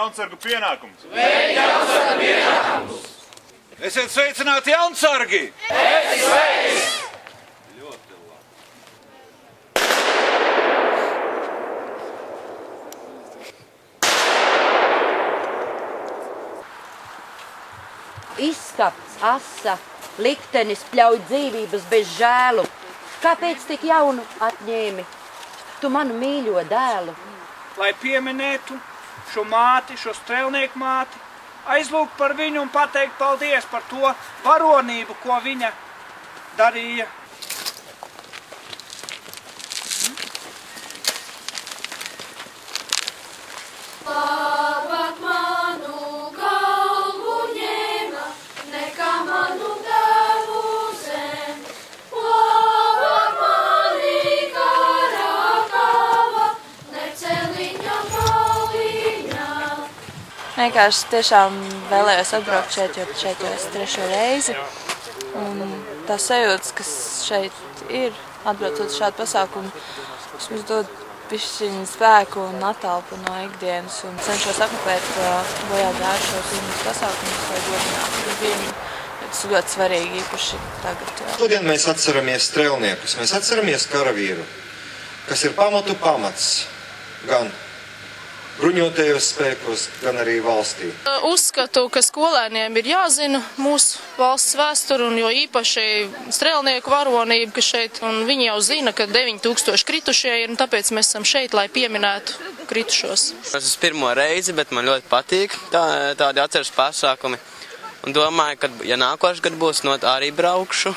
jaunsargu pienākumus! Veikt jaunsargu pienākumus! Esiet sveicināti, jaunsargi! Esi sveiks! Ļoti labi. Izskats, asa, liktenis pļauj dzīvības bez žēlu. Kāpēc tik jaunu atņēmi tu manu mīļo dēlu? Lai pieminētu šo māti, šo strēlnieku māti, aizlūgt par viņu un pateikt paldies par to varonību, ko viņa darīja. Labāk manu galvu ņēma, nekā manu tēvu zem. Labāk mani karakava, ne celiņa maliņā. Vienkārši tiešām vēlējos atbraukt šeit, jo šeit jau es 3. reizi. Un tās sajūtas, kas šeit ir, atbraucot šādu pasākumu, mums dod pišķiņu spēku un attālpu no ikdienas. Un cenšos apmeklēt bojā gājušos ģimenes pasākumus, lai godinātu viņu. Tas ir ļoti svarīgi, īpaši tagad. Šodien mēs atceramies strēlniekus, mēs atceramies karavīru, kas ir pamatu pamats gan bruņotajos spēkos, gan arī valstī. Uzskatu, ka skolēniem ir jāzina mūsu valsts vēsturi un jo īpaši strēlnieku varonību, ka šeit, un viņi jau zina, ka 9000 kritušie ir, un tāpēc mēs esam šeit, lai pieminētu kritušos. Es esmu pirmo reizi, bet man ļoti patīk tādi atceras pasākumi, un domāju, ka, ja nākošais gadu būs, arī braukšu.